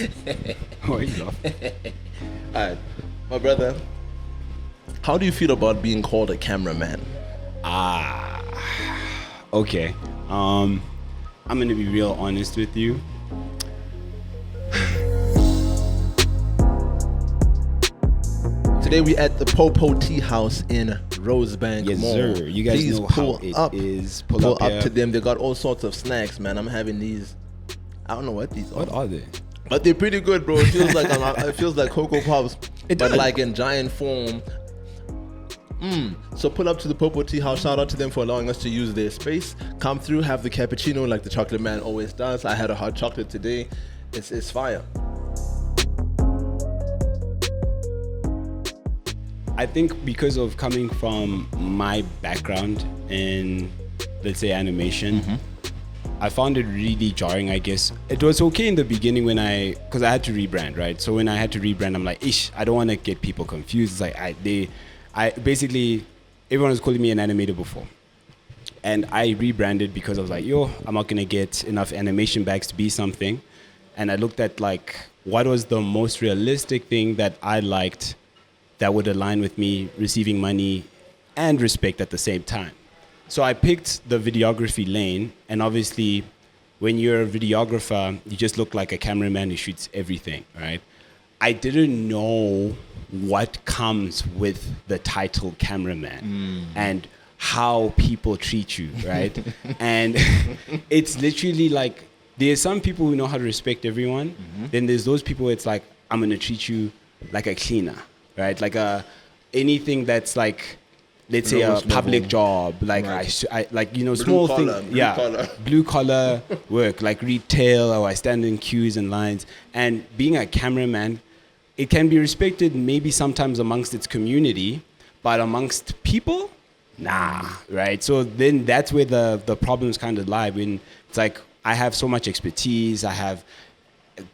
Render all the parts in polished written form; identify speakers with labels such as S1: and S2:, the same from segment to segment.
S1: Why are you laughing?
S2: Alright, my brother, how do you feel about being called a cameraman?
S1: Okay. I'm gonna be real honest with you.
S2: Today we at the Popo Tea House in Rosebank
S1: Yes,
S2: Mall.
S1: sir. You guys
S2: Please
S1: know
S2: pull
S1: how it
S2: up.
S1: is.
S2: Pull up
S1: here.
S2: to them. They got all sorts of snacks, man. I'm having these. I don't know what these
S1: What are they?
S2: but they're pretty good, bro. It feels like it feels like Cocoa Pops,
S1: It
S2: but
S1: does.
S2: like in giant form. So pull up to the Popo Tea House. Shout out to them for allowing us to use their space. Come through, have the cappuccino like the chocolate man always does. I had a hot chocolate today. It's fire.
S1: I think because of coming from my background in, let's say, animation, I found it really jarring, I guess. It was okay in the beginning because I had to rebrand, right? So when I had to rebrand, I'm like, I don't want to get people confused. It's like, I basically, everyone was calling me an animator before. And I rebranded because I was like, I'm not going to get enough animation bags to be something. And I looked at like, what was the most realistic thing that I liked that would align with me receiving money and respect at the same time. So I picked the videography lane, and obviously when you're a videographer, you just look like a cameraman who shoots everything, right? I didn't know what comes with the title cameraman and how people treat you, right? And it's literally like, there's some people who know how to respect everyone. Then there's those people, it's like, I'm gonna treat you like a cleaner, right? Like anything that's like, let's say a public job, like right. I like, you know, small things, blue collar work, like retail, or I stand in queues and lines. And being a cameraman, it can be respected maybe sometimes amongst its community, but amongst people, nah, right? So then that's where the problems kind of lie, when it's like, I have so much expertise, I have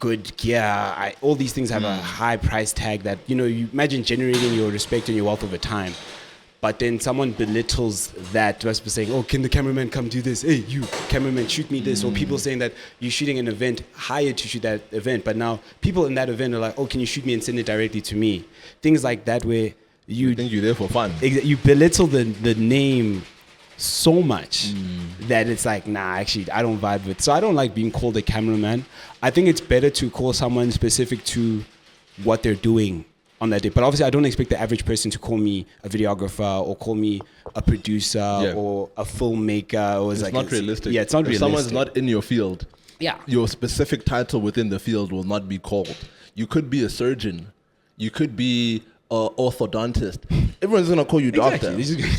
S1: good gear, all these things have a high price tag that, you know, you imagine generating your respect and your wealth over time. But then someone belittles that just by saying, can the cameraman come do this? Hey, you, cameraman, shoot me this. Or people saying that you're shooting an event, hired to shoot that event. But now people in that event are like, can you shoot me and send it directly to me? Things like that where you
S2: think you're there for fun.
S1: You belittle the name so much that it's like, nah, actually, I don't vibe with. So I don't like being called a cameraman. I think it's better to call someone specific to what they're doing on that day. But obviously, I don't expect the average person to call me a videographer or call me a producer or a filmmaker. Or
S2: it's not realistic.
S1: Yeah, it's not realistic.
S2: If someone's not in your field, your specific title within the field will not be called. You could be a surgeon. You could be an orthodontist. Everyone's going to call you doctor.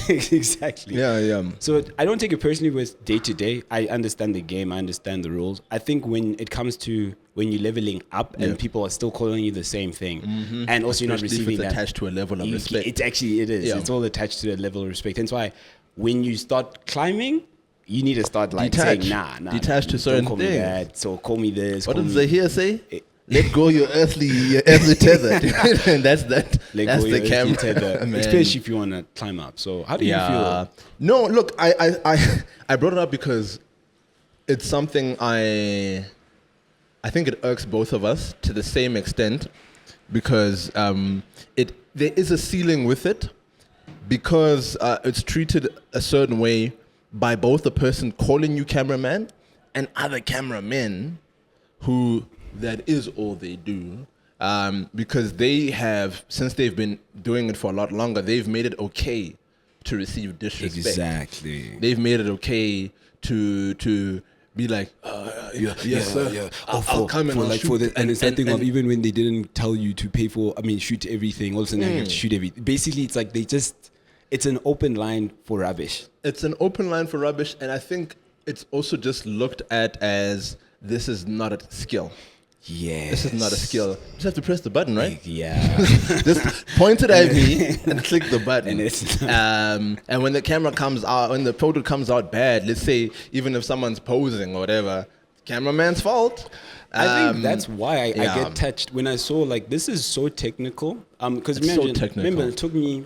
S1: Exactly.
S2: Yeah.
S1: So I don't take it personally with day to day. I understand the game. I understand the rules. I think when it comes to when you're leveling up and people are still calling you the same thing, and also you're not receiving
S2: if it's
S1: that
S2: attached to a level of respect.
S1: It is. Yeah. It's all attached to a level of respect. That's why when you start climbing, you need to start like saying, nah.
S2: Detached to certain
S1: don't call me
S2: things.
S1: that. So call me this.
S2: What does the here say? Let go your earthly tether. And that's the camera.
S1: Especially if you want to climb up. So how do you feel?
S2: No, look, I brought it up because it's something I think it irks both of us to the same extent, because there is a ceiling with it, because it's treated a certain way by both the person calling you cameraman and other cameramen who that is all they do, because they have, since they've been doing it for a lot longer, they've made it okay to receive disrespect.
S1: Exactly.
S2: They've made it okay to be like, yes, sir. I'll come and I'll shoot.
S1: And it's that thing of even when they didn't tell you to pay for, shoot everything, all of a sudden you have to shoot everything. Basically, it's like it's an open line for rubbish.
S2: It's an open line for rubbish, and I think it's also just looked at as, this is not a skill.
S1: Yes.
S2: This is not a skill. You just have to press the button, right?
S1: Yeah.
S2: Just point it at me and click the button.
S1: And
S2: and when the camera comes out, when the photo comes out bad, let's say, even if someone's posing or whatever, cameraman's fault.
S1: I think that's why I get touched when I saw, like, this is so technical. Because remember, it took me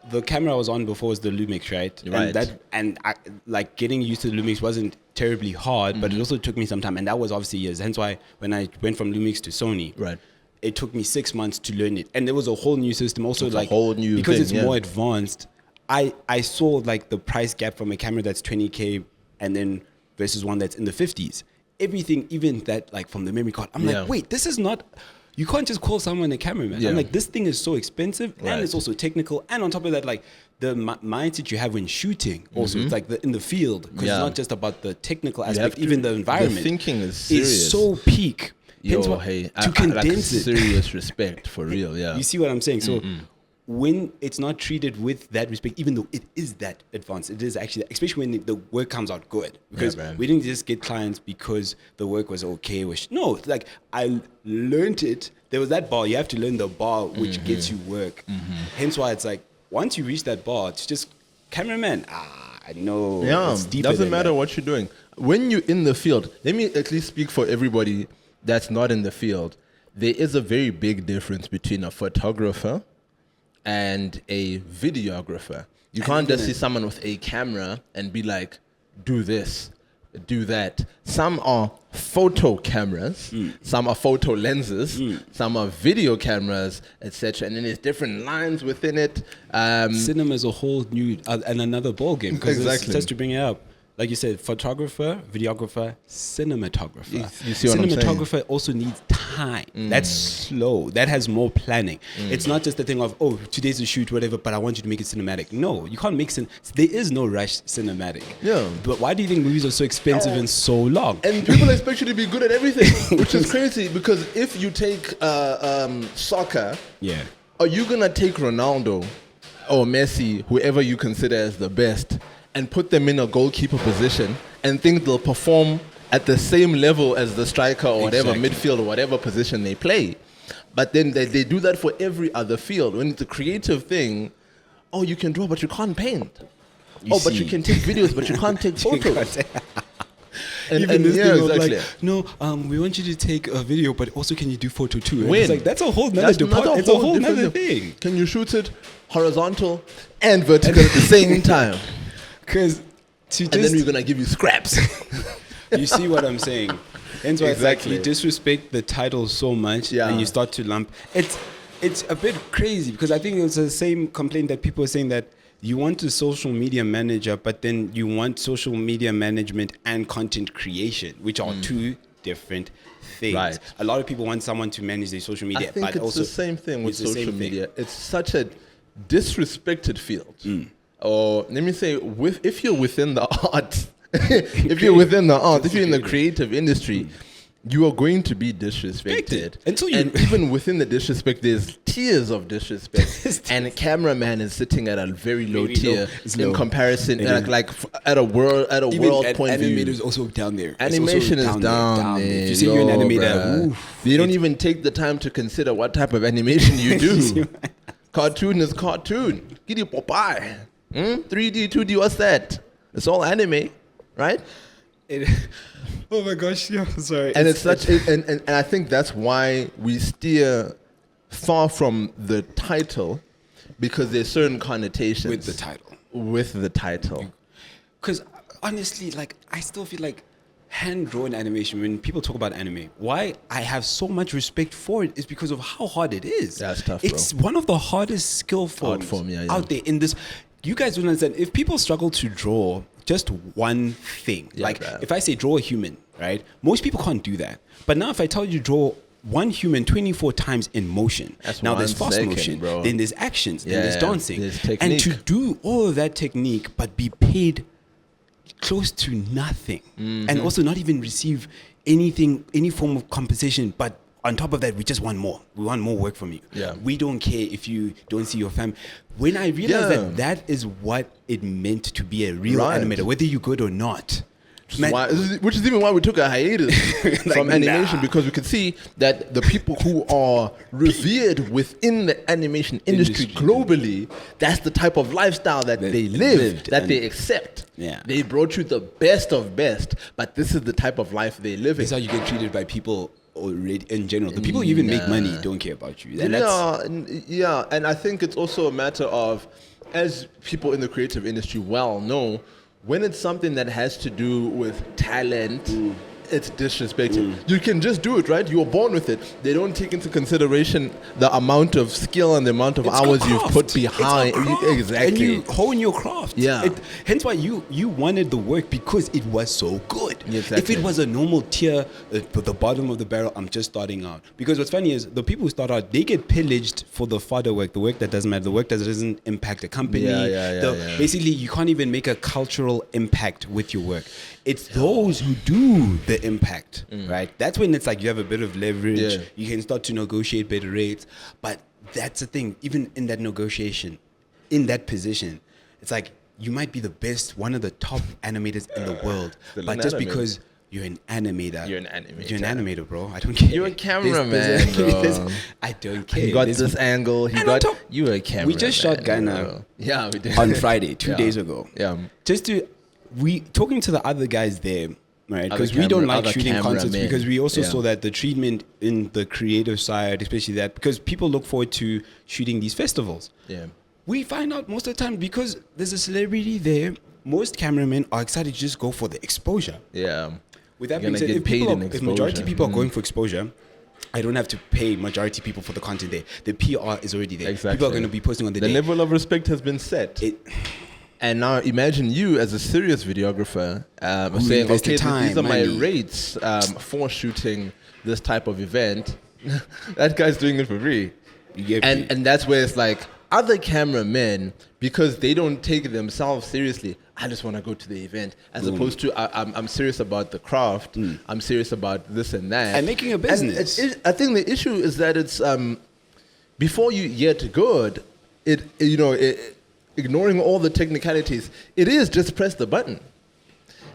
S1: the camera I was on before was the Lumix, right?
S2: Right.
S1: And I, like getting used to the Lumix wasn't terribly hard, but it also took me some time, and that was obviously years. Hence why when I went from Lumix to Sony,
S2: Right.
S1: it took me 6 months to learn it, and there was a whole new system. Also,
S2: It's
S1: like
S2: a whole new
S1: because
S2: thing,
S1: it's
S2: yeah.
S1: more advanced. I saw like the price gap from a camera that's 20K and then versus one that's in the 50s. Everything, even that, like from the memory card, I'm like, wait, this is not. You can't just call someone a cameraman.
S2: Yeah.
S1: I'm like, this thing is so expensive,
S2: Right.
S1: and it's also technical, and on top of that, like the mindset you have when shooting. Also, it's like in the field, because
S2: Yeah.
S1: it's not just about the technical
S2: You have
S1: aspect.
S2: to-
S1: Even the environment.
S2: The thinking is serious.
S1: Is so peak. Hence
S2: Yo,
S1: why-
S2: hey,
S1: to condense
S2: like
S1: it.
S2: serious respect for real, yeah.
S1: You see what I'm saying? So when it's not treated with that respect, even though it is that advanced, it is actually, especially when the work comes out good. Because
S2: man.
S1: we didn't just get clients because the work was okay. No, it's like I learned it. There was that bar. You have to learn the bar which gets you work. Hence why it's like, once you reach that bar, it's just cameraman. I know.
S2: Yeah,
S1: it's deeper
S2: doesn't
S1: than
S2: matter
S1: that.
S2: what you're doing. When you're in the field, let me at least speak for everybody that's not in the field. There is a very big difference between a photographer and a videographer. You can't just see someone with a camera and be like, do this, do that. Some are photo cameras, some are photo lenses, some are video cameras, etc. And then there's different lines within it.
S1: Cinema is a whole new and another ball game.
S2: Exactly.
S1: Just to bring it up, like you said, photographer, videographer, cinematographer.
S2: You see what I'm saying?
S1: Cinematographer also needs time. That's slow. That has more planning. It's not just the thing of, oh, today's a shoot, whatever, but I want you to make it cinematic. No, you can't make there is no rush cinematic.
S2: Yeah.
S1: But why do you think movies are so expensive and so long?
S2: And people expect you to be good at everything, which is crazy because if you take soccer,
S1: Yeah.
S2: are you going to take Ronaldo or Messi, whoever you consider as the best, and put them in a goalkeeper position and think they'll perform at the same level as the striker or whatever,
S1: Exactly.
S2: midfield or whatever position they play? But then they do that for every other field. When it's a creative thing, oh, you can draw, but you can't paint. But you can take videos, but you can't take photos.
S1: Even this
S2: yeah,
S1: thing of
S2: exactly.
S1: like, no, we want you to take a video, but also can you do photo too? And
S2: When?
S1: it's like, that's a whole nother
S2: That's
S1: department. It's a whole
S2: different
S1: nother
S2: thing.
S1: thing.
S2: Can you shoot it horizontal and vertical at the same time?
S1: Because to
S2: And then
S1: just,
S2: we're gonna give you scraps.
S1: you see what I'm saying? Hence why it's
S2: Exactly.
S1: like you disrespect the title so much,
S2: Yeah.
S1: and you start to lump. It's a bit crazy because I think it was the same complaint that people were saying that you want a social media manager, but then you want social media management and content creation, which are two different things.
S2: Right.
S1: A lot of people want someone to manage their social media,
S2: I think
S1: but
S2: it's
S1: also
S2: the same thing with
S1: it's the same
S2: social
S1: thing.
S2: media. It's such a disrespected field. Or let me say, if you're within the art, if you're within the art, if you're in the creative industry, you are going to be disrespected.
S1: Until you-
S2: And even within the disrespect, there's tiers of disrespect. And a cameraman is sitting at a very low
S1: Very
S2: tier
S1: low. It's
S2: in
S1: low.
S2: comparison,
S1: It is.
S2: at a world
S1: Even
S2: point of view.
S1: animators also down there. It's
S2: Animation
S1: also
S2: is down there.
S1: If you say you're an
S2: Yo,
S1: animator,
S2: bruh.
S1: oof,
S2: They don't
S1: it's-
S2: even take the time to consider what type of animation you do. Cartoon is cartoon. Giddy Popeye. 3D, 2D, what's that? It's all anime, right?
S1: Oh my gosh, yeah, sorry.
S2: And and I think that's why we steer far from the title, because there's certain connotations
S1: with the title.
S2: With the title.
S1: Because honestly, like, I still feel like hand-drawn animation, when people talk about anime, why I have so much respect for it is because of how hard it is.
S2: That's tough, bro.
S1: It's one of the hardest skill forms
S2: form, yeah, yeah.
S1: out there in this. You guys don't understand. If people struggle to draw just one thing,
S2: Yeah,
S1: like
S2: bruh.
S1: if I say draw a human, right? Most people can't do that. But now if I tell you draw one human 24 times in motion,
S2: That's
S1: now there's
S2: 1
S1: fast
S2: second,
S1: motion,
S2: bro.
S1: then there's actions, then
S2: Yeah,
S1: there's dancing.
S2: there's
S1: And to
S2: technique.
S1: do all of that technique but be paid close to nothing, and also not even receive anything, any form of compensation, but on top of that, we just want more. We want more work from you.
S2: Yeah.
S1: We don't care if you don't see your family. When I realized
S2: Yeah.
S1: that is what it meant to be a real
S2: Right.
S1: animator, whether you're good or not. Man,
S2: Which is even why we took a hiatus from animation, because we could see that the people who are revered within the animation industry globally, that's the type of lifestyle that they live, that they accept.
S1: Yeah.
S2: They brought you the best of best, but this is the type of life they live in.
S1: this is how you get treated by people already in general. The people who even make money don't care about you. And that's,
S2: Yeah, and I think it's also a matter of as people in the creative industry well know, when it's something that has to do with talent, it's disrespected. You can just do it, right? You were born with it. They don't take into consideration the amount of skill and the amount of hours you've put behind. Exactly.
S1: And you hone your craft.
S2: Yeah.
S1: Hence why you wanted the work, because it was so good.
S2: Exactly.
S1: If it was a normal tier at the bottom of the barrel, I'm just starting out. Because what's funny is the people who start out, they get pillaged for the fodder work, the work that doesn't matter, the work that doesn't impact the company. Basically, you can't even make a cultural impact with your work. It's those who do the impact, right? That's when it's like you have a bit of leverage.
S2: Yeah.
S1: You can start to negotiate better rates. But that's the thing, even in that negotiation, in that position, it's like you might be the best, one of the top animators in the world. But just because you're an animator.
S2: You're an animator.
S1: You're an animator, bro. I don't care.
S2: You're a cameraman, bro.
S1: I don't care.
S2: He got this angle. You a cameraman.
S1: We just shot Ghana.
S2: Yeah, we did.
S1: On Friday, 2 days ago.
S2: Yeah.
S1: Talking to the other guys there, right? Because we don't like shooting concerts, because we also saw that the treatment in the creative side, especially that, because people look forward to shooting these festivals.
S2: Yeah.
S1: We find out most of the time, because there's a celebrity there, most cameramen are excited to just go for the exposure.
S2: Yeah.
S1: With that being said, if majority of people are going for exposure, I don't have to pay majority people for the content there. The PR is already there.
S2: Exactly.
S1: People are going to be posting on the day.
S2: The level of respect has been set. And now imagine you as a serious videographer saying, okay, these are my rates for shooting this type of event. That guy's doing it for free. And that's where it's like, other cameramen, because they don't take themselves seriously, I just want to go to the event, as opposed to I'm serious about the craft, I'm serious about this and that.
S1: And making a business.
S2: I think the issue is that it's, before you get good, ignoring all the technicalities, it is just press the button.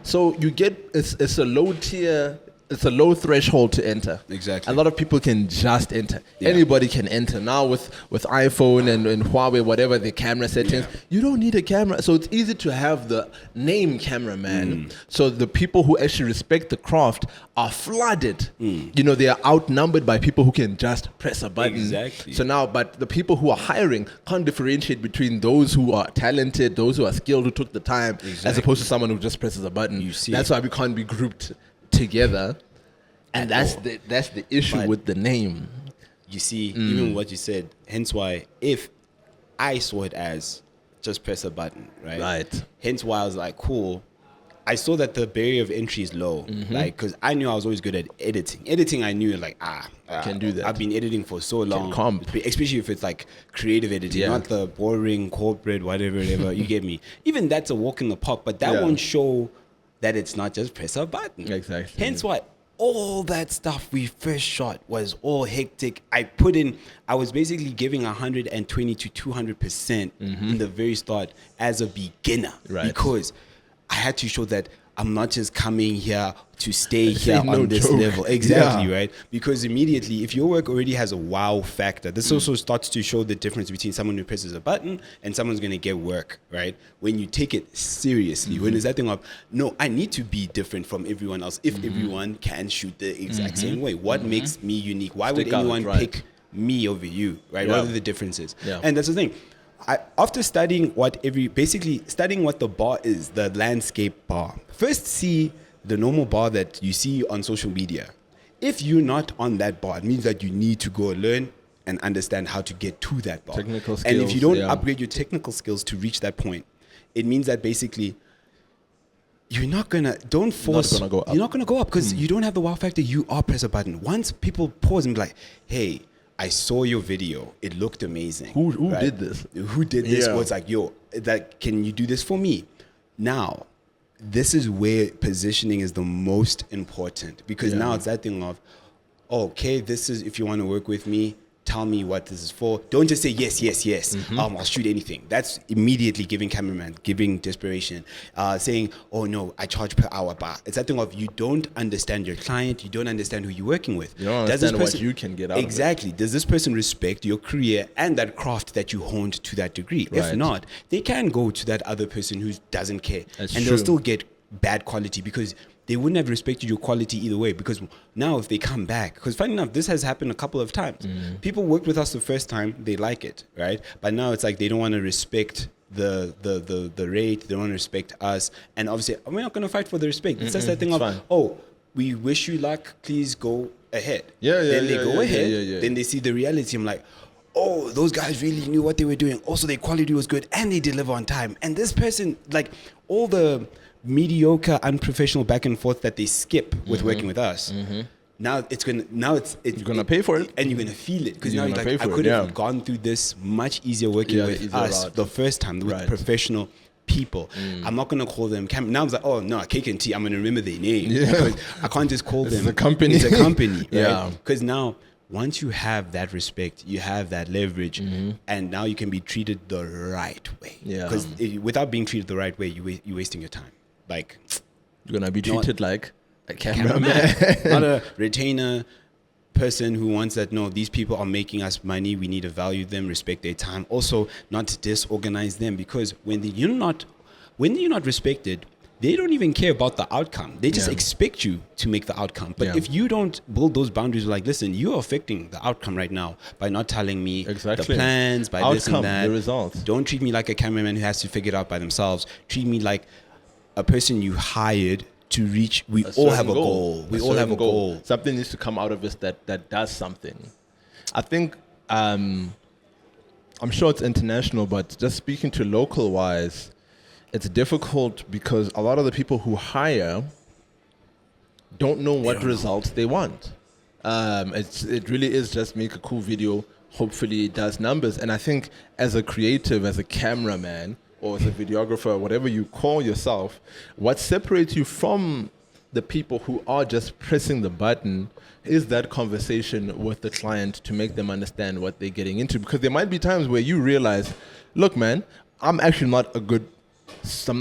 S2: So you get, it's a low tier, it's a low threshold to enter.
S1: Exactly.
S2: A lot of people can just enter. Yeah. Anybody can enter. Now with iPhone and Huawei, whatever the camera settings, you don't need a camera. So it's easy to have the name cameraman. So the people who actually respect the craft are flooded. They are outnumbered by people who can just press a button.
S1: Exactly.
S2: So now, but the people who are hiring can't differentiate between those who are talented, those who are skilled, who took the time, as opposed to someone who just presses a button.
S1: You see,
S2: that's why we can't be grouped together, and that's the issue with the name.
S1: You see, even what you said, hence why if I saw it as just press a button, right? Hence why I was like, cool. I saw that the barrier of entry is low, like, because I knew I was always good at editing. I knew like
S2: can do that.
S1: I've been editing for so long,
S2: comp.
S1: Especially if it's like creative editing, not the boring corporate whatever. You get me. Even that's a walk in the park, but that won't show that it's not just press a button.
S2: Exactly.
S1: Hence why all that stuff we first shot was all hectic. I was basically giving 120 to 200% in the very start as a beginner, because I had to show that I'm not just coming here to stay here on this level. Exactly, right? Because immediately, if your work already has a wow factor, this also starts to show the difference between someone who presses a button and someone's going to get work, right? When you take it seriously, when it's that thing of, no, I need to be different from everyone else. If everyone can shoot the exact same way, what makes me unique? Why would anyone pick me over you, right? What are the differences? And that's the thing. After studying studying what the bar is, the landscape bar, first see the normal bar that you see on social media. If you're not on that bar, it means that you need to go learn and understand how to get to that bar.
S2: Technical skills.
S1: And if you don't upgrade your technical skills to reach that point, it means that basically you're not going to go up because you don't have the wow factor. You are press a button. Once people pause and be like, hey, I saw your video. It looked amazing.
S2: Who did this?
S1: Who did this? Well, it's like, yo, can you do this for me? Now, this is where positioning is the most important, because now it's that thing of, okay, this is, if you want to work with me, tell me what this is for. Don't just say yes. I'll shoot anything. That's immediately giving desperation. Saying, oh no, I charge per hour. But it's that thing of, you don't understand your client. You don't understand who you're working with.
S2: You don't understand what you can get out of it.
S1: Exactly. Does this person respect your career and that craft that you honed to that degree? Right. If not, they can go to that other person who doesn't care. They'll still get bad quality, because they wouldn't have respected your quality either way. Because now if they come back, because funny enough, this has happened a couple of times. People worked with us the first time, they like it, right? But now it's like they don't want to respect the rate. They don't want to respect us. And obviously, we're not going to fight for the respect. It's just that thing of,
S2: fine.
S1: oh, we wish you luck. Please go ahead. Then they go ahead. Then they see the reality. I'm like, oh, those guys really knew what they were doing. Also, their quality was good and they deliver on time. And this person, like all the mediocre, unprofessional back and forth that they skip with working with us. Now you're
S2: gonna pay for it,
S1: and you're gonna feel it because now
S2: you're
S1: you're
S2: like,
S1: I could have gone through this much easier working with us the first time with professional people. I'm not gonna call them now. I was like, oh no, CakenTea. I'm gonna remember their name because I can't just call them.
S2: It's a company.
S1: It's a company, right? Because now once you have that respect, you have that leverage, and now you can be treated the right way. Because without being treated the right way, you're wasting your time. Like
S2: you're gonna be treated like a cameraman,
S1: not a retainer person who wants that. No, these people are making us money. We need to value them, respect their time. Also, not to disorganize them because when you're not respected, they don't even care about the outcome. They just expect you to make the outcome. But if you don't build those boundaries, like, listen, you're affecting the outcome right now by not telling me the plans, by this and that.
S2: The results.
S1: Don't treat me like a cameraman who has to figure it out by themselves. Treat me like a person you hired to reach. We all have a goal. We all have a goal.
S2: Something needs to come out of this that does something. I think, I'm sure it's international, but just speaking to local wise, it's difficult because a lot of the people who hire don't know what results they want. It really is just make a cool video. Hopefully it does numbers. And I think as a creative, as a cameraman, or as a videographer, whatever you call yourself, what separates you from the people who are just pressing the button is that conversation with the client to make them understand what they're getting into. Because there might be times where you realize, look, man, I'm actually not a good. I'm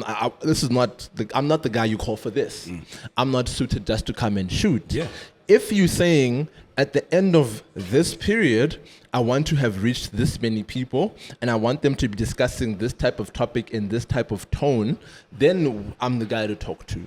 S2: not the guy you call for this. I'm not suited just to come and shoot. If you're saying at the end of this period, I want to have reached this many people and I want them to be discussing this type of topic in this type of tone, then I'm the guy to talk to.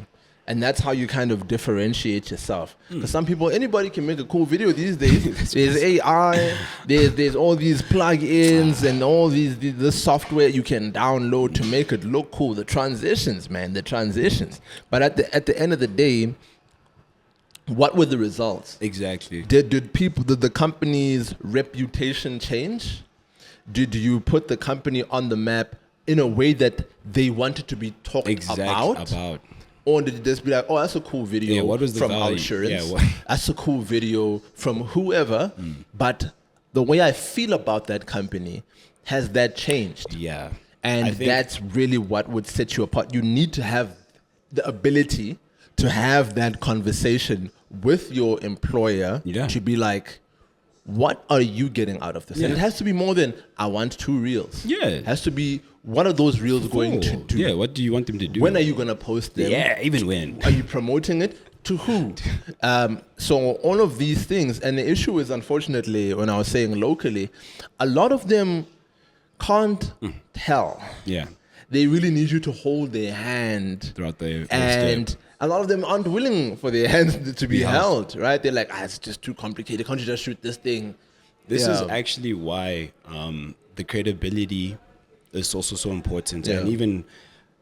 S2: And that's how you kind of differentiate yourself. Because some people, anybody can make a cool video these days. There's AI, there's all these plugins and all this software you can download to make it look cool. The transitions, man, the transitions. But at the end of the day, what were the results?
S1: Exactly.
S2: Did the company's reputation change? Did you put the company on the map in a way that they wanted to be talked about? Or did it just be like, oh, that's a cool video
S1: what was the
S2: from
S1: value?
S2: our insurance. That's a cool video from whoever. But the way I feel about that company, has that changed?
S1: Yeah.
S2: And that's really what would set you apart. You need to have the ability to have that conversation with your employer to be like, what are you getting out of this? And it has to be more than, I want 2 reels. It has to be, what are those reels going to do?
S1: What do you want them to do?
S2: When are you going to post them?
S1: Even when.
S2: Are you promoting it? To who? So all of these things, and the issue is, unfortunately, when I was saying locally, a lot of them can't tell. They really need you to hold their hand
S1: throughout the
S2: and
S1: step.
S2: A lot of them aren't willing for their hands to be held, right? They're like, it's just too complicated. Can't you just shoot this thing?
S1: This is actually why the credibility is also so important. And even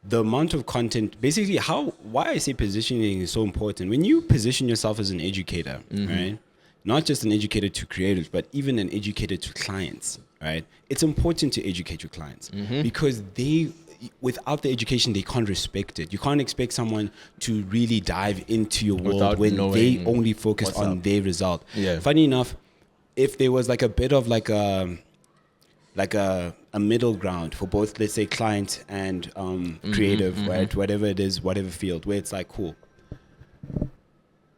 S1: the amount of content, basically why I say positioning is so important. When you position yourself as an educator, right? Not just an educator to creators, but even an educator to clients, right? It's important to educate your clients because without the education, they can't respect it. You can't expect someone to really dive into your world when they only focus on their result. Funny enough, if there was like a bit of like a middle ground for both, let's say, client and creative, right? Whatever it is, whatever field, where it's like, cool.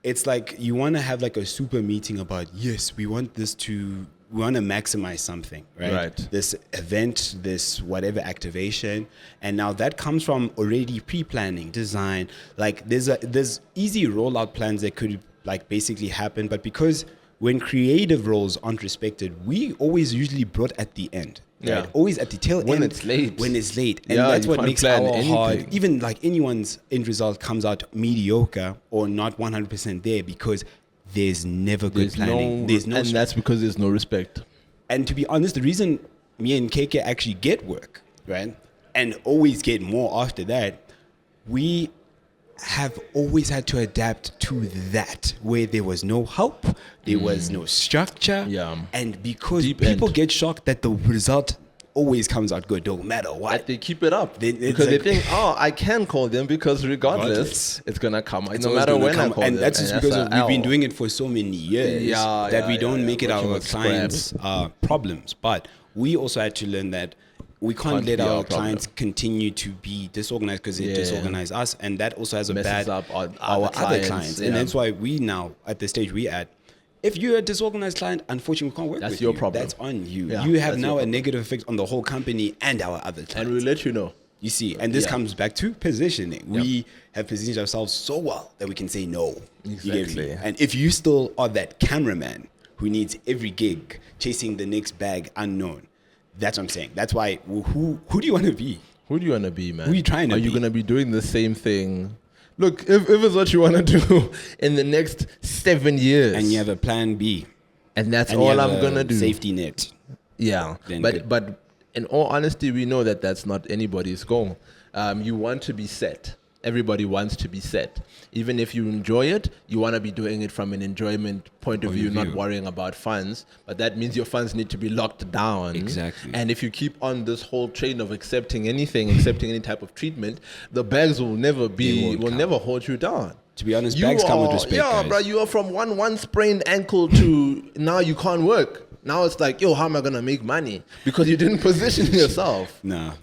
S1: It's like you want to have like a super meeting about, yes, we want to maximize something, right? This event, this whatever activation. And now that comes from already pre-planning, design. Like there's easy rollout plans that could like basically happen. But because when creative roles aren't respected, we always usually brought at the end. Right? Always at the tail end.
S2: When it's late.
S1: And that's what makes our hard. Even like anyone's end result comes out mediocre or not 100% there because there's never good planning.
S2: And that's because there's no respect.
S1: And to be honest, the reason me and KK actually get work, right? and always get more after that, we have always had to adapt to that, where there was no help, there was no structure, and because people get shocked that the result always comes out good, no matter what.
S2: But they keep it up because they think, I can call them because regardless, it's gonna come. No matter when I call them,
S1: and that's just because we've been doing it for so many years that we don't make it our clients' problems. But we also had to learn that we can't let our clients continue to be disorganized because it disorganizes us, and that also has a bad up our other clients. And that's why we now, at the stage we're at, if you're a disorganized client, unfortunately, we can't work with you. That's your problem. That's on you. Yeah, you have now a negative effect on the whole company and our other clients.
S2: And we'll let you know.
S1: You see, and this comes back to positioning. We have positioned ourselves so well that we can say no.
S2: Exactly.
S1: And if you still are that cameraman who needs every gig, chasing the next bag unknown, that's what I'm saying. That's why, who do you want to be?
S2: Who do you want to be, man?
S1: Who are you trying to be?
S2: Are you going to be doing the same thing? Look, if it's what you want to do in the next 7 years.
S1: And you have a plan B.
S2: And that's all I'm going to do.
S1: Safety net.
S2: Yeah. But in all honesty, we know that that's not anybody's goal. You want to be set. Everybody wants to be set. Even if you enjoy it, you want to be doing it from an enjoyment point of view, not worrying about funds. But that means your funds need to be locked down.
S1: Exactly.
S2: And if you keep on this whole train of accepting anything, accepting any type of treatment, the bags will never hold you down.
S1: To be honest, bags come with respect, guys.
S2: Bro, you are from one sprained ankle to now you can't work. Now it's like, how am I gonna make money? Because you didn't position yourself.
S1: Nah,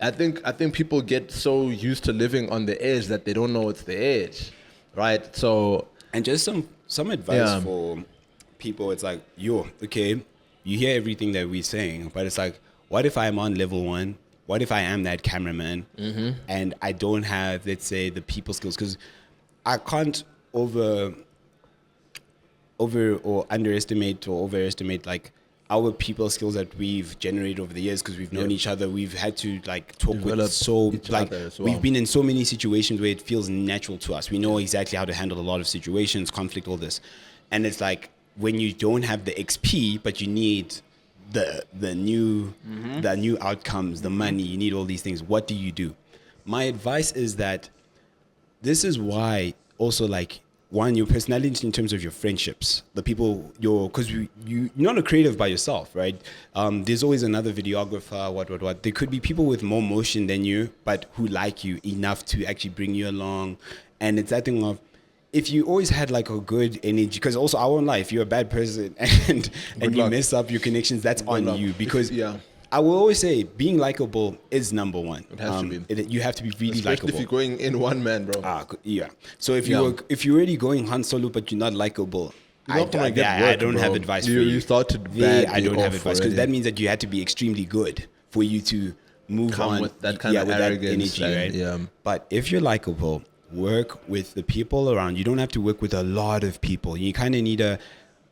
S2: I think people get so used to living on the edge that they don't know it's the edge, right? So,
S1: and just some advice for people. It's like, you hear everything that we're saying, but it's like, what if I'm on level 1? What if I am that cameraman and I don't have, let's say, the people skills? Because I can't over or underestimate or overestimate like our people skills that we've generated over the years, because we've known each other. We've had to like talk we've been in so many situations where it feels natural to us. We know exactly how to handle a lot of situations, conflict, all this. And it's like when you don't have the XP but you need the new outcomes, the money, you need all these things, what do you do? My advice is that this is why also, like, one, your personality in terms of your friendships, the people because you're not a creative by yourself, right? There's always another videographer, what. There could be people with more motion than you, but who like you enough to actually bring you along. And it's that thing of, if you always had like a good energy, because also our own life, you're a bad person and you mess up your connections, that's on you. Because I will always say being likable is number one.
S2: It has to be.
S1: You have to be really likable.
S2: Especially if you're going in one man, bro.
S1: So if you're already going Han Solo but you're not likable, I don't have advice for you.
S2: You started
S1: I don't have advice, because that means that you had to be extremely good for you to move on
S2: with that kind of arrogance,
S1: that energy, right? But if you're likable, work with the people around. You don't have to work with a lot of people. You kind of need to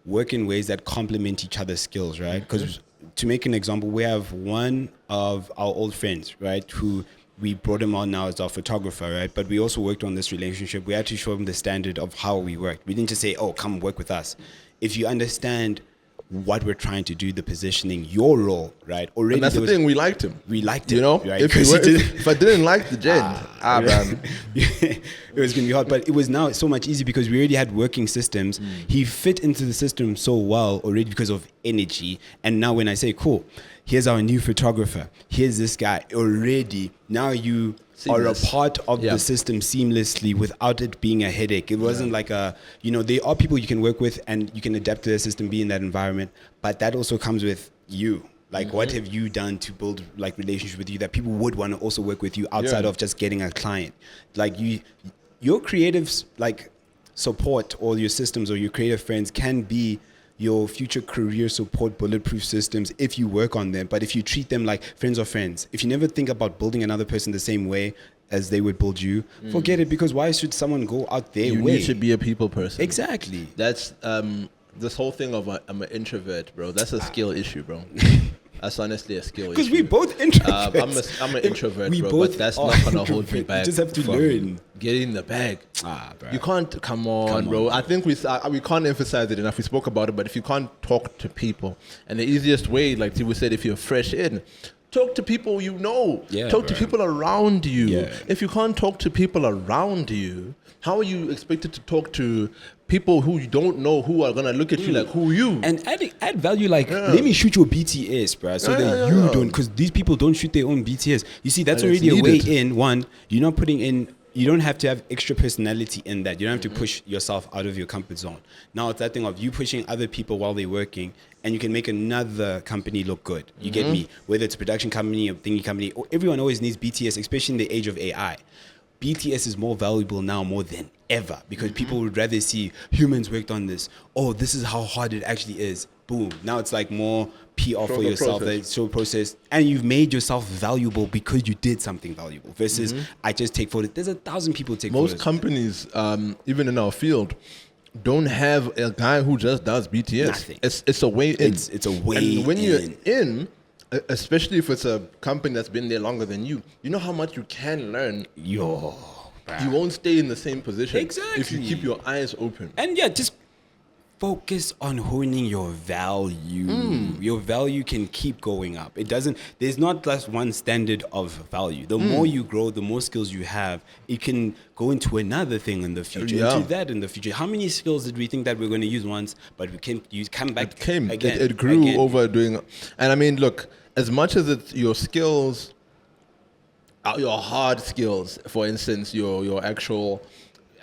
S1: work in ways that complement each other's skills, right? Because to make an example, we have one of our old friends, right, who we brought him on now as our photographer, right? But we also worked on this relationship. We had to show him the standard of how we worked. We didn't just say, come work with us. If you understand what we're trying to do, the positioning, your role, right? Already,
S2: and that's the thing, we liked him.
S1: Right?
S2: If I didn't like the gent, man.
S1: It was going to be hard, but it was now so much easier because we already had working systems. He fit into the system so well already because of energy. And now when I say, cool, here's our new photographer, here's this guy already, now you are a part of the system seamlessly without it being a headache. It wasn't like there are people you can work with and you can adapt to the system, be in that environment, but that also comes with you. Like, what have you done to build like relationships with you that people would want to also work with you outside of just getting a client? Like your creatives, like support, or your systems or your creative friends can be your future career support bulletproof systems if you work on them. But if you treat them like friends of friends, if you never think about building another person the same way as they would build you, forget it, because why should someone go out their way?
S2: You need to be a people person.
S1: Exactly.
S2: That's this whole thing of I'm an introvert, bro. That's a skill issue, bro. That's honestly a skill issue.
S1: Because we both introverts.
S2: I'm an introvert, bro, but that's not gonna hold me back.
S1: You just have to learn.
S2: Getting the bag.
S1: Bro.
S2: You can't. Come on, bro. I think we can't emphasize it enough. We spoke about it, but if you can't talk to people, and the easiest way, like we said, if you're fresh in, Talk to people you know.
S1: Yeah,
S2: talk to
S1: bro.
S2: people around you.
S1: Yeah.
S2: If you can't talk to people around you, how are you expected to talk to people who you don't know, who are gonna look at you like, who are you?
S1: And add value, like, let me shoot your BTS, bro, so that you don't, because these people don't shoot their own BTS. You see, that's
S2: And
S1: already a
S2: it's
S1: way
S2: needed.
S1: in. One, you're not putting in, you don't have to have extra personality in that. You don't have to push yourself out of your comfort zone. Now it's that thing of you pushing other people while they're working, and you can make another company look good. You get me? Whether it's a production company, a thingy company, everyone always needs BTS, especially in the age of AI. BTS is more valuable now more than ever, because people would rather see humans worked on this. Oh, this is how hard it actually is. Boom. Now it's like more PR for yourself. It's so process, and you've made yourself valuable because you did something valuable. Versus I just take photos. There's 1,000 people take photos.
S2: Most companies, even in our field, don't have a guy who just does BTS.
S1: Nothing.
S2: It's a way in.
S1: It's a way
S2: and when
S1: in.
S2: you're in, especially if it's a company that's been there longer than you know how much you can learn.
S1: Yo,
S2: You won't stay in the same position if you
S1: Exactly.
S2: keep your eyes open.
S1: And yeah, just focus on honing your value. Your value can keep going up. It doesn't, there's not just one standard of value. The more you grow, the more skills you have, it can go into another thing in the future,
S2: Yeah.
S1: into that in the future. How many skills did we think that we're going to use once, but we can't use, come back again?
S2: It grew over doing. And I mean, look, as much as it's your skills, your hard skills, for instance, your actual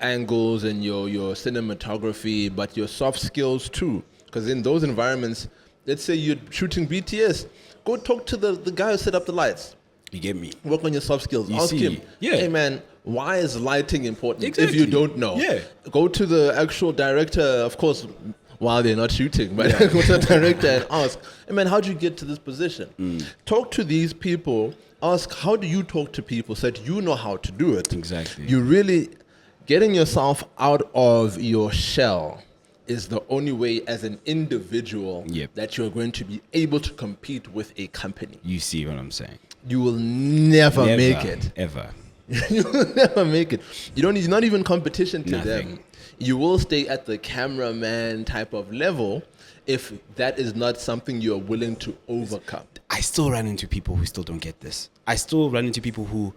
S2: angles and your cinematography, but your soft skills too. Because in those environments, let's say you're shooting BTS, go talk to the guy who set up the lights.
S1: You get me?
S2: Work on your soft skills.
S1: You
S2: Ask
S1: see,
S2: him,
S1: yeah.
S2: hey man, why is lighting important?
S1: Exactly.
S2: If you don't know.
S1: Yeah.
S2: Go to the actual director, of course, while they're not shooting, but go to the director and ask, hey man, how'd you get to this position? Talk to these people. Ask, how do you talk to people so that you know how to do it?
S1: Exactly.
S2: You really, getting yourself out of your shell is the only way as an individual that you're going to be able to compete with a company.
S1: You see what I'm saying?
S2: You will never make it.
S1: Ever.
S2: You will never make it. It's not even competition to
S1: Nothing.
S2: them. You will stay at the cameraman type of level if that is not something you're willing to overcome.
S1: I still run into people who still don't get this. I still run into people who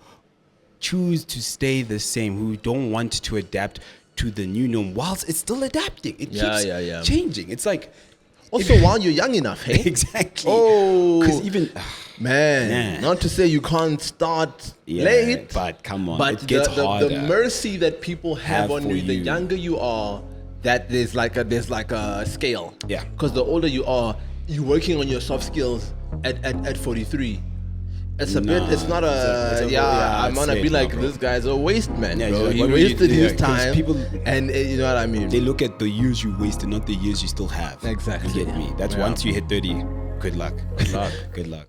S1: choose to stay the same, who don't want to adapt to the new norm whilst it's still adapting. It keeps changing. It's like...
S2: Also, while you're young enough, hey?
S1: Exactly.
S2: Oh.
S1: Because even...
S2: Man, not to say you can't start late,
S1: but come on,
S2: but
S1: it gets harder.
S2: The mercy that people have on you, the younger you are, that there's like a scale.
S1: Yeah.
S2: Because the older you are, you're working on your soft skills at 43. It's a bit. It's not I'm gonna be like, this guy's a waste man, bro.
S1: Like,
S2: he wasted his
S1: 'cause
S2: time.
S1: people,
S2: and you know what I mean.
S1: They look at the years you wasted, not the years you still have.
S2: Exactly.
S1: You get me? That's once you hit 30. Good luck.
S2: Good luck.
S1: Good luck.